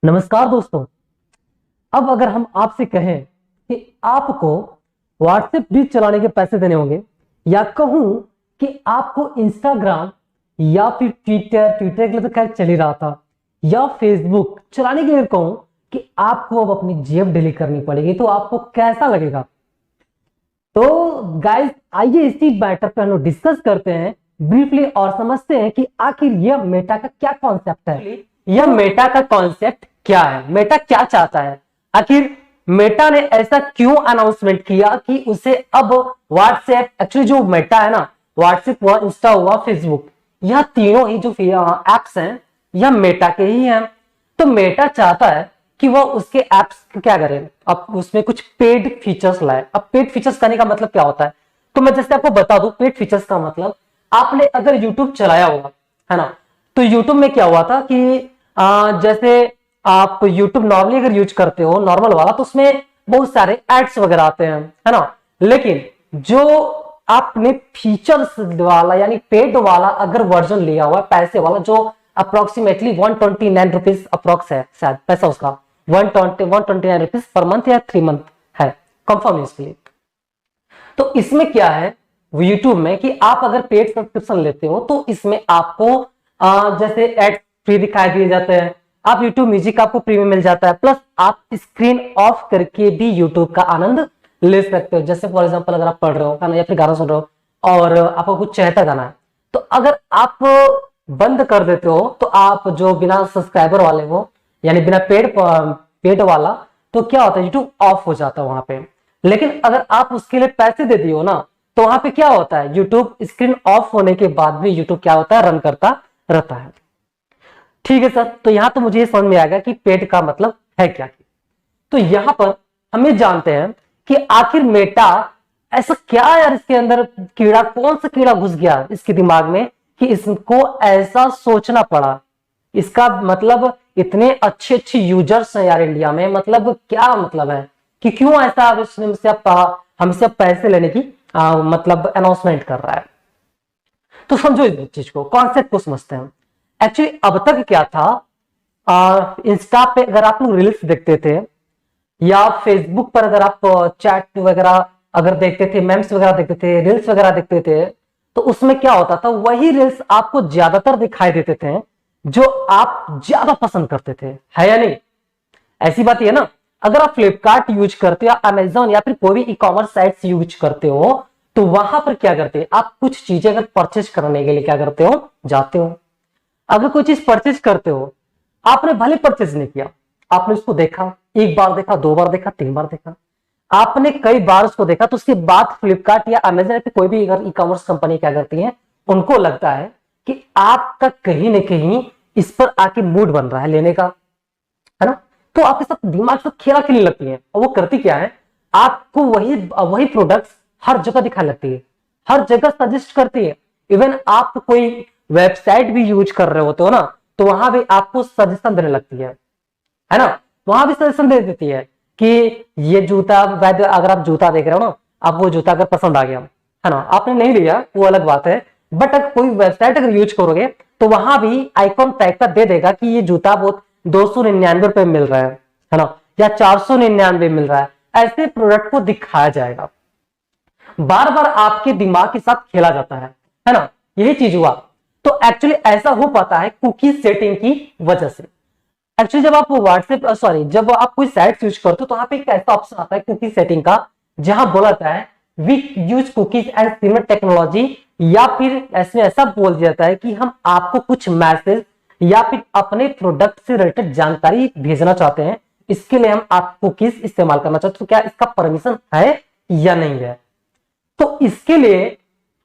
नमस्कार दोस्तों। अब अगर हम आपसे कहें कि आपको व्हाट्सएप रीच चलाने के पैसे देने होंगे, या कहूं कि आपको इंस्टाग्राम या फिर ट्विटर के लिए तो खैर चल ही रहा था, या फेसबुक चलाने के लिए कहूं कि आपको अब अपनी जेब डिलीट करनी पड़ेगी, तो आपको कैसा लगेगा? तो गाइस, आइए इसी मैटर पे हम लोग डिस्कस करते हैं ब्रीफली और समझते हैं कि आखिर यह मेटा का क्या कॉन्सेप्ट है। यह मेटा का कॉन्सेप्ट क्या है, मेटा क्या चाहता है, आखिर मेटा ने ऐसा क्यों अनाउंसमेंट किया कि उसे अब व्हाट्सएप, एक्चुअली जो मेटा है ना, व्हाट्सएप हुआ, इंस्टा हुआ, फेसबुक, यह तीनों ही जो एप्स हैं यह मेटा के ही हैं। तो मेटा चाहता है कि वह उसके एप्स क्या करे, अब उसमें कुछ पेड फीचर्स लाए। अब पेड फीचर्स करने का मतलब क्या होता है, तो मैं जैसे आपको बता दूं, पेड फीचर्स का मतलब, आपने अगर यूट्यूब चलाया होगा, है ना, तो यूट्यूब में क्या हुआ था कि जैसे आप यूट्यूब नॉर्मली अगर यूज करते हो नॉर्मल वाला, तो उसमें बहुत सारे एड्स वगैरह आते हैं, है ना। लेकिन जो आपने फीचर्स वाला यानी पेड वाला अगर वर्जन लिया हुआ है, पैसे वाला, जो अप्रोक्सीमेटली 129 रुपीज अप्रोक्स है, शायद पैसा उसका 129 रुपीज पर मंथ या 3 मंथ है, कंफर्म इसके लिए। तो इसमें क्या है यूट्यूब में कि आप अगर पेड सब्सक्रिप्शन लेते हो तो इसमें आपको जैसे एड फ्री दिखाई दिए जाते हैं, आप यूट्यूब म्यूजिक आपको प्रीमियम मिल जाता है, प्लस आप स्क्रीन ऑफ करके भी यूट्यूब का आनंद ले सकते हो। जैसे फॉर एग्जांपल अगर आप पढ़ रहे हो या फिर गाना सुन रहे हो और आपको कुछ चाहता गाना है, तो अगर आप बंद कर देते हो तो आप जो बिना सब्सक्राइबर वाले हो यानी बिना पेड वाला, तो क्या होता है यूट्यूब ऑफ हो जाता है वहां पे। लेकिन अगर आप उसके लिए पैसे दे दियो ना, तो वहां पे क्या होता है, यूट्यूब स्क्रीन ऑफ होने के बाद भी यूट्यूब क्या होता है, रन करता रहता है। ठीक है सर, तो यहां तो मुझे समझ में आ गया कि पेड का मतलब है क्या। तो यहां पर हम ये जानते हैं कि आखिर मेटा ऐसा क्या यार, इसके अंदर कीड़ा, कौन सा कीड़ा घुस गया इसके दिमाग में कि इसको ऐसा सोचना पड़ा। इसका मतलब इतने अच्छे अच्छे यूजर्स हैं यार इंडिया में, मतलब क्या मतलब है कि क्यों ऐसा हमसे पैसे लेने की मतलब अनाउंसमेंट कर रहा है। तो समझो इस चीज को, कॉन्सेप्ट को समझते हैं। एक्चुअली अब तक क्या था, इंस्टा पे अगर आप लोग रील्स देखते थे, या फेसबुक पर अगर आप चैट वगैरह अगर देखते थे, मेम्स वगैरह देखते थे, रील्स वगैरह देखते थे, तो उसमें क्या होता था, वही रील्स आपको ज्यादातर दिखाई देते थे जो आप ज्यादा पसंद करते थे, है या नहीं? ऐसी बात है ना। अगर आप फ्लिपकार्ट यूज करते हो या अमेजोन या फिर कोई भी ई कॉमर्स साइट्स यूज करते हो, तो वहां पर क्या करते हैं आप, कुछ चीजें अगर परचेज करने के लिए क्या करते हो, जाते हो। अगर कोई चीज परचेज करते हो, आपने भले परचेज नहीं किया, आपने उसको देखा, एक बार देखा, 2 बार देखा, 3 बार देखा, आपने कई बार उसको देखा, तो उसके बाद फ्लिपकार्ट या अमेजन पे कोई भी अगर ई कॉमर्स कंपनी क्या करती है, उनको लगता है कि आपका कहीं ना कहीं इस पर आके मूड बन रहा है लेने का, है ना। तो आपके साथ दिमाग से खेला खेलने लगती है, और वो करती क्या है, आपको वही वही प्रोडक्ट्स हर जगह दिखाने लगती है, हर जगह सजेस्ट करती है। इवन आप कोई वेबसाइट भी यूज कर रहे होते हो ना, तो वहां भी आपको सजेशन देने लगती है ना। वहां भी सजेशन दे देती है कि ये जूता, अगर आप जूता देख रहे हो ना, आप वो जूता अगर पसंद आ गया, है ना, आपने नहीं लिया वो अलग बात है, बट अगर कोई वेबसाइट अगर यूज करोगे तो वहां भी आइकॉन टाइप का दे देगा कि ये जूता बहुत 299 रुपए मिल रहा है ना, या 499 मिल रहा है, ऐसे प्रोडक्ट को दिखाया जाएगा। बार बार आपके दिमाग के साथ खेला जाता है ना, यही चीज हुआ। तो एक्चुअली ऐसा हो पाता है कुकी सेटिंग की वजह से। एक्चुअली जब आप व्हाट्सएप जब आप कोई साइट यूज करते हो, तो वहां पे एक ऐसा ऑप्शन आता है कुकी सेटिंग का, जहां बोला जाता है we use cookies and similar technology, या फिर ऐसे ऐसा बोल दिया जाता है कि हम आपको कुछ मैसेज या फिर अपने प्रोडक्ट से रिलेटेड जानकारी भेजना चाहते हैं, इसके लिए हम आप कुकीज इस्तेमाल करना चाहते हैं, तो क्या इसका परमिशन है या नहीं है। तो इसके लिए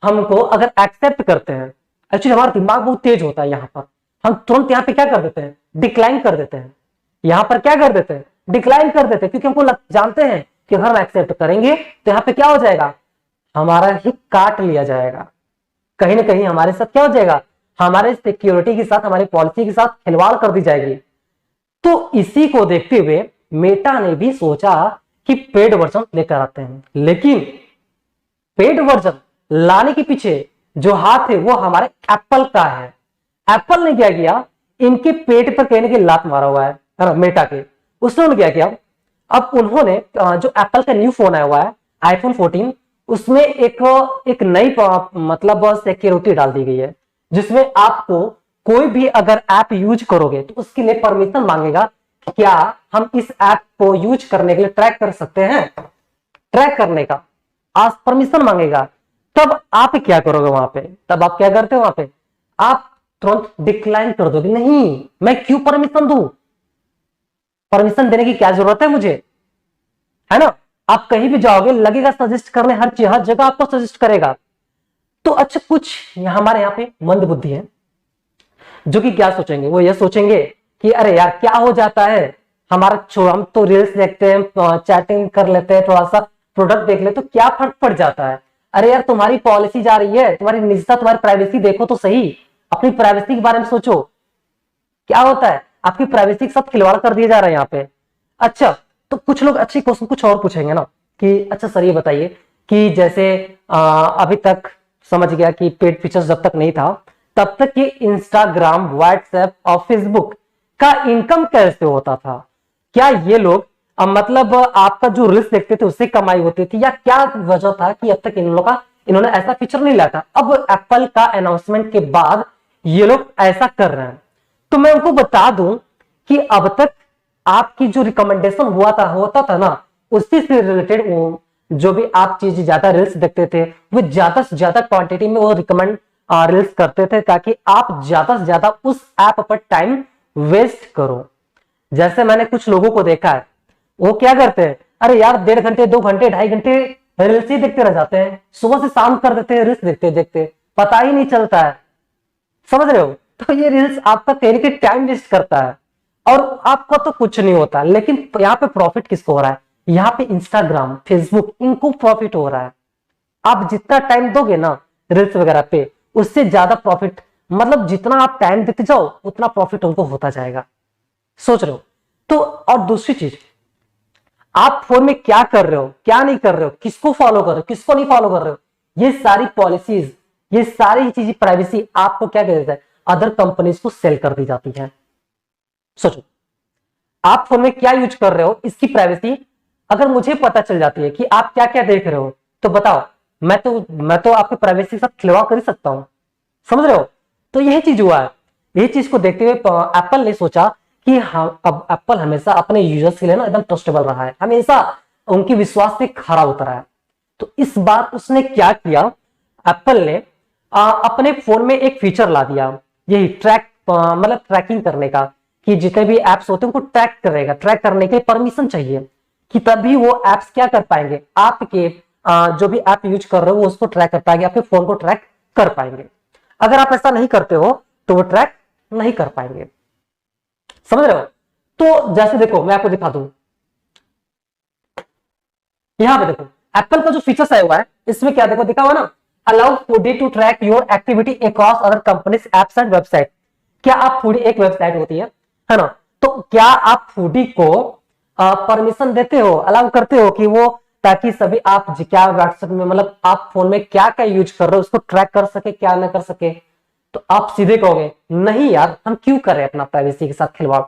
हमको अगर एक्सेप्ट करते हैं, एक्चुअली हमारा दिमाग बहुत तेज होता है, यहां पर हम तुरंत यहाँ पे क्या कर देते हैं, डिक्लाइन कर देते हैं। यहां पर क्या कर देते हैं, डिक्लाइन कर देते हैं, क्योंकि हमको जानते हैं कि अगर हम एक्सेप्ट करेंगे तो यहाँ पे क्या हो जाएगा, हमारा ही काट लिया जाएगा, कहीं ना कहीं हमारे साथ क्या हो जाएगा, हमारे सिक्योरिटी के साथ, हमारी पॉलिसी के साथ खिलवाड़ कर दी जाएगी। तो इसी को देखते हुए मेटा ने भी सोचा कि पेड वर्जन लेकर आते हैं, लेकिन पेड वर्जन लाने के पीछे जो हाथ है वो हमारे एप्पल का है। एप्पल ने क्या किया, इनके पेट पर कहने की लात मारा हुआ है है ना, मेटा के। उसने क्या किया, अब उन्होंने जो एप्पल का न्यू फोन आया हुआ है आईफोन 14, उसमें एक नई मतलब सिक्योरिटी डाल दी गई है, जिसमें आपको कोई भी अगर ऐप यूज करोगे तो उसके लिए परमिशन मांगेगा, क्या हम इस ऐप को यूज करने के लिए ट्रैक कर सकते हैं, ट्रैक करने का आज परमिशन मांगेगा। तब आप क्या करोगे वहां पे, तब आप क्या करते हो वहां पे, आप तुरंत डिक्लाइन कर दोगे, नहीं मैं क्यों परमिशन दूं, परमिशन देने की क्या जरूरत है मुझे, है ना। आप कहीं भी जाओगे लगेगा सजेस्ट करने, हर जगह आपको सजेस्ट करेगा। तो अच्छा कुछ हमारे यहाँ पे मंद बुद्धि है जो कि क्या सोचेंगे, वो ये सोचेंगे कि अरे यार क्या हो जाता है, हमारा हम तो रील्स देखते हैं, चैटिंग कर लेते हैं, थोड़ा सा प्रोडक्ट देख ले तो क्या फर्क पड़ जाता है। अरे यार तुम्हारी पॉलिसी जा रही है, तुम्हारी निजता, तुम्हारी प्राइवेसी देखो तो सही, अपनी प्राइवेसी के बारे में सोचो। क्या होता है, आपकी प्राइवेसी के साथ खिलवाड़ कर दिया जा रहा है यहाँ पे। अच्छा तो कुछ लोग अच्छे क्वेश्चन कुछ और पूछेंगे ना कि अच्छा सर ये बताइए कि जैसे अभी तक समझ गया कि पेड फीचर्स जब तक नहीं था तब तक ये इंस्टाग्राम, व्हाट्सएप और फेसबुक का इनकम कैसे होता था, क्या ये लोग मतलब आपका जो रील्स देखते थे उससे कमाई होती थी, या क्या वजह था कि अब तक इन्होंने ऐसा फीचर नहीं लाया था। अब एप्पल का अनाउंसमेंट के बाद ये लोग ऐसा कर रहे हैं। तो मैं उनको बता दूं कि अब तक आपकी जो रिकमेंडेशन होता था ना, उसी से रिलेटेड जो भी आप चीज ज्यादा रील्स देखते थे वो ज्यादा से ज्यादा क्वांटिटी में वो रिकमेंड रील्स करते थे, ताकि आप ज्यादा से ज्यादा उस ऐप पर टाइम वेस्ट करो। जैसे मैंने कुछ लोगों को देखा है, वो क्या करते हैं, अरे यार 1.5 घंटे 2 घंटे 2.5 घंटे रील्स ही देखते रह जाते हैं, सुबह से शाम कर देते हैं रील्स देखते देखते, पता ही नहीं चलता है, समझ रहे हो। तो ये रील्स आपका कहीं के टाइम वेस्ट करता है और आपका तो कुछ नहीं होता। लेकिन यहाँ पे प्रॉफिट किसको हो रहा है, यहाँ पे इंस्टाग्राम, फेसबुक, इनको प्रॉफिट हो रहा है। आप जितना टाइम दोगे ना रील्स वगैरह पे, उससे ज्यादा प्रॉफिट, मतलब जितना आप टाइम देते जाओ उतना प्रॉफिट उनको होता जाएगा, सोच रहे हो। तो और दूसरी चीज, आप फोन में क्या कर रहे हो, क्या नहीं कर रहे हो, किसको फॉलो कर रहे हो, किसको नहीं फॉलो कर रहे हो, ये सारी पॉलिसीज, ये सारी चीजें, प्राइवेसी आपको क्या कह देता है, अदर कंपनीज को सेल कर दी जाती है। सोचो आप फोन में क्या यूज कर रहे हो, इसकी प्राइवेसी अगर मुझे पता चल जाती है कि आप क्या क्या देख रहे हो, तो बताओ मैं तो आपके प्राइवेसी के साथ खिलवाड़ कर ही सकता हूं, समझ रहे हो। तो यही चीज हुआ है। यही चीज को देखते हुए एप्पल ने सोचा कि हाँ, अब एप्पल हमेशा अपने यूजर्स के लिए ना एकदम ट्रस्टेबल रहा है, हमेशा उनकी विश्वास से खरा उतरा है। तो इस बार उसने क्या किया, एप्पल ने अपने फोन में एक फीचर ला दिया, यही मतलब ट्रैकिंग करने का, कि जितने भी एप्स होते हैं उनको ट्रैक करेगा। ट्रैक करने के लिए परमिशन चाहिए कि तभी वो एप्स क्या कर पाएंगे, आपके जो भी ऐप यूज कर रहे हो वो उसको ट्रैक कर पाएंगे, आपके फोन को ट्रैक कर पाएंगे। अगर आप ऐसा नहीं करते हो तो वो ट्रैक नहीं कर पाएंगे, समझ रहे हो। तो जैसे देखो मैं आपको दिखा दूं, यहां पे देखो एप्पल का जो फीचर्स आया हुआ है इसमें क्या देखो दिखा हुआ ना, allow Foodie to track your activity across other companies apps and website. क्या आप फूडी एक वेबसाइट होती है ना, तो क्या आप फूडी को परमिशन देते हो, अलाउ करते हो कि वो, ताकि सभी आप क्या व्हाट्सएप में, मतलब आप फोन में क्या क्या यूज कर रहे हो उसको ट्रैक कर सके, क्या ना कर सके। तो आप सीधे कहोगे नहीं यार हम क्यों करें अपना प्राइवेसी के साथ खिलवाड़,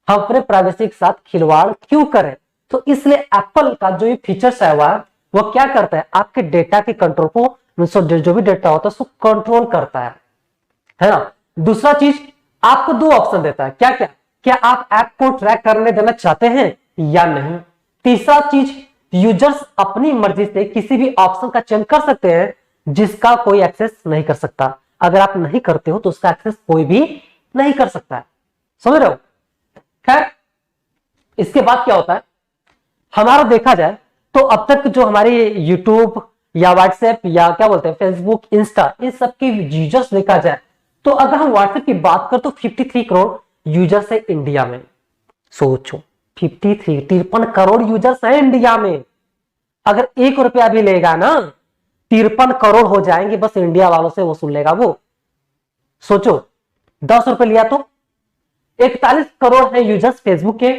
हम अपने प्राइवेसी के साथ खिलवाड़ क्यों करें। तो इसलिए एप्पल का जो ये फीचर्स है वो क्या करता है, आपके डेटा के कंट्रोल को, जो भी डेटा होता है उसको कंट्रोल करता है ना। दूसरा चीज आपको दो ऑप्शन देता है, क्या क्या, क्या आप ऐप को ट्रैक करने देना चाहते हैं या नहीं। तीसरा चीज, यूजर्स अपनी मर्जी से किसी भी ऑप्शन का चयन कर सकते हैं जिसका कोई एक्सेस नहीं कर सकता। अगर आप नहीं करते हो तो उसका एक्सेस कोई भी नहीं कर सकता है, समझ रहे हो। खैर इसके बाद क्या होता है, हमारा देखा जाए तो अब तक जो हमारे यूट्यूब या व्हाट्सएप या क्या बोलते हैं फेसबुक, इंस्टा, इन सब के यूजर्स देखा जाए तो अगर हम व्हाट्सएप की बात करें तो 53 करोड़ यूजर्स है इंडिया में। सोचो 53 करोड़ यूजर्स है इंडिया में। अगर 1 रुपया भी लेगा ना 53 करोड़ हो जाएंगे बस इंडिया वालों से वसूल लेगा वो। सोचो 10 रुपए लिया तो 41 करोड़ है यूजर्स फेसबुक के,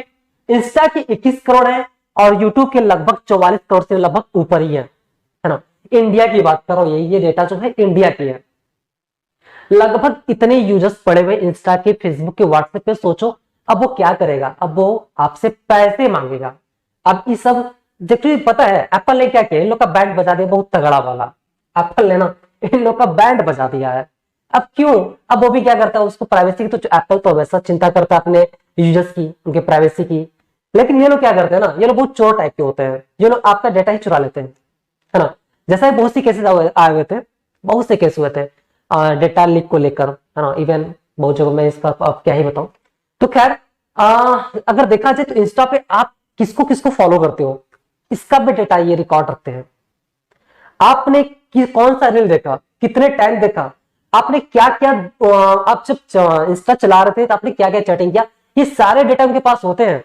इंस्टा के 21 करोड़ है और यूट्यूब के लगभग 44 करोड़ से लगभग ऊपर ही है ना। इंडिया की बात करो, ये डेटा जो है इंडिया की है। लगभग इतने यूजर्स पड़े हुए इंस्टा के, फेसबुक के, व्हाट्सएप पे। सोचो अब वो क्या करेगा, अब वो आपसे पैसे मांगेगा। अब ये सब देखिए, पता है एप्पल ने क्या किया, इन लोग का बैंड बजा दिया बहुत तगड़ा वाला। एप्पल ने ना इन लोग का बैंड बजा दिया है। अब क्यों, अब वो भी क्या करता है, उसको प्राइवेसी की, तो एप्पल तो वैसा चिंता करता है अपने यूजर्स की, उनके प्राइवेसी की। लेकिन ये लोग क्या करते हैं ना, ये लोग बहुत चोर टाइप के होते हैं, ये लोग आपका डेटा ही चुरा लेते हैं, है ना। जैसा बहुत सी केसेस आए हुए थे, बहुत से केस हुए थे डेटा लीक को लेकर, है ना। इवन बहुत जगह में इसका अब क्या ही बताऊं। तो खैर अगर देखा जाए तो इंस्टा पे आप किसको किसको फॉलो करते हो, इसका भी डेटा ये रिकॉर्ड रखते हैं। आपने कौन सा रील देखा, कितने टाइम देखा, आपने क्या क्या, आप जब इंस्टा चला रहे थे तो आपने क्या क्या चैटिंग किया, ये सारे डेटा उनके पास होते हैं।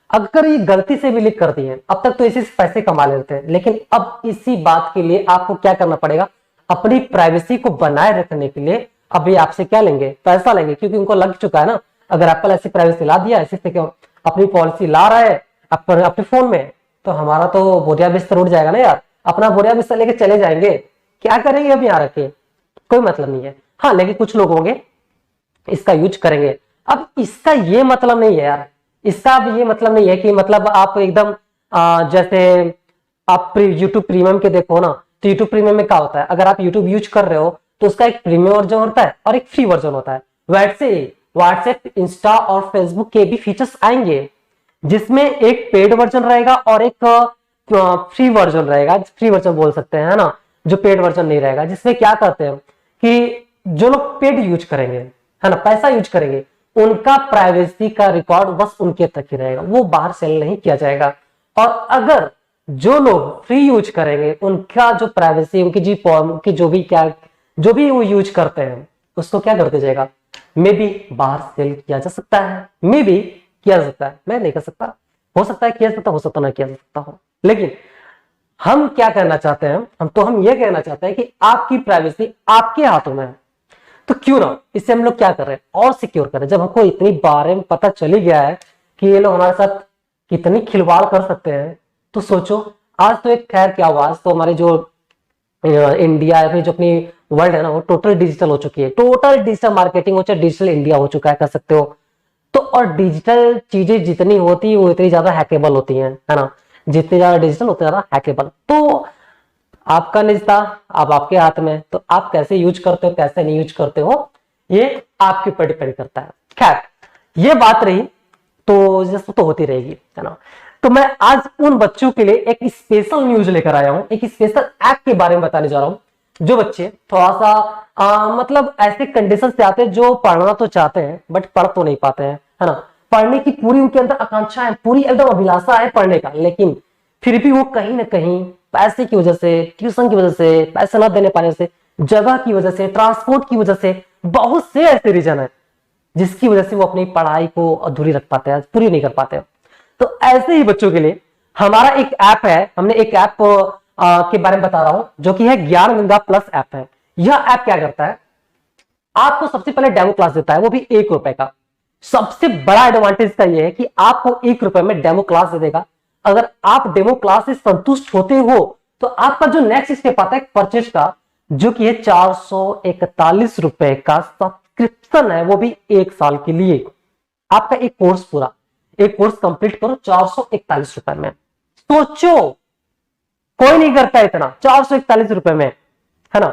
अगर ये गलती से भी लीक कर दिए, अब तक तो इसी से पैसे कमा लेते हैं, लेकिन अब इसी बात के लिए आपको क्या करना पड़ेगा, अपनी प्राइवेसी को बनाए रखने के लिए अभी आपसे क्या लेंगे, पैसा लेंगे, क्योंकि उनको लग चुका है ना, अगर एप्पल ऐसी प्राइवेसी ला दिया, ऐसे क्यों अपनी पॉलिसी ला रहा है अपने फोन में, तो हमारा तो बोरिया बिस्तर उड़ जाएगा ना यार, अपना बोरिया बिस्तर लेके चले जाएंगे, क्या करेंगे अब यहाँ रखे, कोई मतलब नहीं है। हाँ, लेकिन कुछ लोग होंगे इसका यूज करेंगे। अब इसका ये मतलब नहीं है यार, इसका अब ये मतलब नहीं है कि मतलब आप एकदम जैसे आप यूट्यूब प्रीमियम के देखो ना, तो यूट्यूब प्रीमियम में क्या होता है, अगर आप यूट्यूब यूज कर रहे हो तो उसका एक प्रीमियम वर्जन होता है और एक फ्री वर्जन होता है। वैसे व्हाट्सएप, इंस्टा और फेसबुक के भी फीचर्स आएंगे, जिसमें एक पेड वर्जन रहेगा और एक फ्री वर्जन रहेगा, फ्री वर्जन बोल सकते हैं, है ना, जो पेड वर्जन नहीं रहेगा। जिसमें क्या करते हैं कि जो लोग पेड यूज करेंगे, है ना, पैसा यूज करेंगे, उनका प्राइवेसी का रिकॉर्ड बस उनके तक ही रहेगा, वो बाहर सेल नहीं किया जाएगा। और अगर जो लोग फ्री यूज करेंगे, उनका जो प्राइवेसी, उनकी जो भी वो यूज करते हैं, उसको क्या करते जाएगा, मे बी बाहर सेल किया जा सकता है, मे बी किया जा सकता है, मैं नहीं कर सकता, हो सकता है किया जा सकता, हो सकता ना किया जा सकता हो। लेकिन हम क्या करना चाहते हैं, हम ये कहना चाहते हैं कि आपकी प्राइवेसी आपके हाथों में है, तो क्यों ना इससे हम लोग क्या कर रहे हैं और सिक्योर करें। जब हमको इतनी बारे में पता चली गया है कि ये लोग हमारे साथ कितनी खिलवाड़ कर सकते हैं, तो सोचो आज तो एक खैर क्या हुआ, आज तो हमारे जो इंडिया है, जो अपनी वर्ल्ड है ना, वो टोटल डिजिटल हो चुकी है, टोटल डिजिटल मार्केटिंग हो, चाहे डिजिटल इंडिया हो चुका है, कह सकते हो। तो और डिजिटल चीजें जितनी होती है वो इतनी ज्यादा हैकेबल होती हैं, है ना, जितनी ज्यादा डिजिटल उतनी ज्यादा हैकेबल। तो आपका निजता अब आपके हाथ में, तो आप कैसे यूज करते हो, कैसे नहीं यूज करते हो, ये आपके ऊपर डिपेंड करता है। खैर ये बात रही, तो जैसे तो होती रहेगी, है ना। तो मैं आज उन बच्चों के लिए एक स्पेशल न्यूज लेकर आया हूं, एक स्पेशल ऐप के बारे में बताने जा रहा हूं। जो बच्चे थोड़ा सा मतलब ऐसे कंडीशन से आते हैं, जो पढ़ना तो चाहते हैं बट पढ़ तो नहीं पाते हैं, है ना, पढ़ने की पूरी उनके अंदर आकांक्षा है, पूरी एकदम अभिलाषा है पढ़ने का, लेकिन फिर भी वो कहीं ना कहीं पैसे की वजह से, ट्यूशन की वजह से, पैसे न देने पाने से, जगह की वजह से, ट्रांसपोर्ट की वजह से, बहुत से ऐसे रीजन है जिसकी वजह से वो अपनी पढ़ाई को अधूरी रख पाते हैं, पूरी नहीं कर पाते हैं। तो ऐसे ही बच्चों के लिए हमारा एक ऐप है, हमने एक ऐप के बारे में बता रहा हूं, जो कि है ज्ञान गंगा प्लस ऐप है। यह ऐप क्या करता है, आपको सबसे पहले डेमो क्लास देता है, वो भी ₹1 का। सबसे बड़ा एडवांटेज का यह है कि आपको ₹1 में डेमो क्लास दे देगा। अगर आप डेमो क्लास से संतुष्ट होते हो तो आपका जो नेक्स्ट स्टेप आता है परचेज का, जो कि है ₹441 का सब्सक्रिप्शन है, वो भी 1 साल के लिए। आपका एक कोर्स पूरा, एक कोर्स कंप्लीट करो ₹441 में। सोचो कोई नहीं करता इतना ₹441 में, है ना।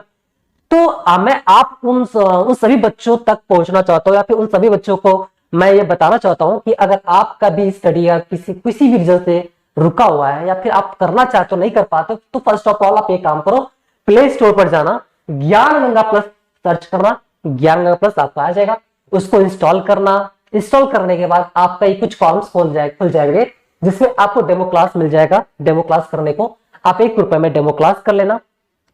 तो मैं आप उन सभी बच्चों तक पहुंचना चाहता हूं, या फिर उन सभी बच्चों को मैं ये बताना चाहता हूं कि अगर आपका भी स्टडी या किसी भी रीजन से रुका हुआ है, या फिर आप करना चाहते हो नहीं कर पाते, तो फर्स्ट ऑफ ऑल आप ये काम करो, प्ले स्टोर पर जाना, ज्ञान गंगा प्लस सर्च करना, ज्ञान गंगा प्लस आपका आ जाएगा, उसको इंस्टॉल करना। इंस्टॉल करने के बाद आपका ये कुछ फॉर्म्स खुल जाएंगे, जिसमें आपको डेमो क्लास मिल जाएगा। डेमो क्लास करने को आप ₹1 में डेमो क्लास कर लेना।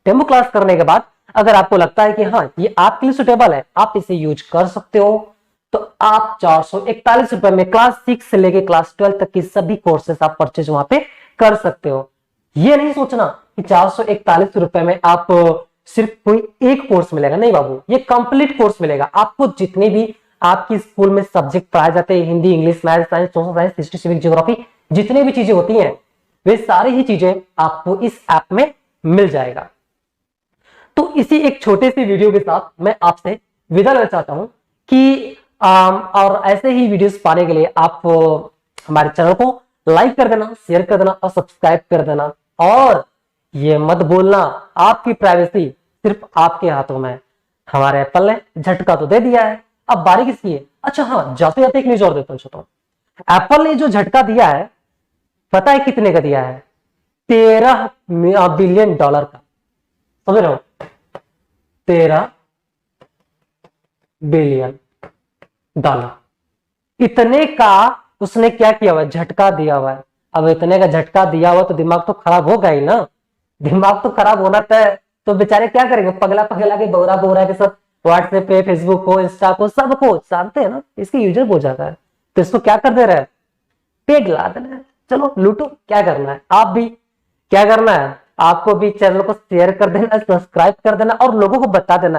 डेमो क्लास करने के बाद अगर आपको लगता है कि हाँ ये आपके लिए सुटेबल है, आप इसे यूज कर सकते हो, तो आप ₹441 में क्लास 6 से लेके क्लास 12 तक की सभी कोर्सेस आप परचेज वहां पे कर सकते हो। ये नहीं सोचना कि ₹441 में आप सिर्फ कोई एक कोर्स मिलेगा, नहीं बाबू, ये कंप्लीट कोर्स मिलेगा आपको। जितने भी आपकी स्कूल में सब्जेक्ट पढ़ाए जाते हैं, Hindi, English, math, science, social science, history, civic, geography, जितनी भी चीजें होती हैं, वे सारी ही चीजें आपको इस ऐप में मिल जाएगा। तो इसी एक छोटे से वीडियो के साथ मैं आपसे विदा लेना चाहता हूं कि और ऐसे ही वीडियोस पाने के लिए आप हमारे चैनल को लाइक कर देना, शेयर कर देना और सब्सक्राइब कर देना। और ये मत बोलना आपकी प्राइवेसी सिर्फ आपके हाथों में है। हमारे एप्पल ने झटका तो दे दिया है, अब बारी किसकी है? अच्छा हाँ, जाते जाते एक न्यूज और देता हूं छोटा। एप्पल ने जो झटका दिया है पता है कितने का दिया है? $13 बिलियन का। समझ रहे हो? 13 बिलियन इतने का उसने क्या किया हुआ है? झटका दिया हुआ है। अब इतने का झटका दिया हुआ तो दिमाग तो खराब होगा ही ना। दिमाग तो खराब होना तय। तो बेचारे क्या करेंगे? पगला पगला के बौरा बौरा के सब व्हाट्सएप पे, फेसबुक को, इंस्टा को, सबको जानते हैं ना, इसके यूजर हो जाता है। तो इसको क्या कर दे रहे हैं? पेट ला देना है। चलो लूटो, क्या करना है? आप भी क्या करना है? आपको भी चैनल को शेयर कर देना, सब्सक्राइब कर देना और लोगों को बता देना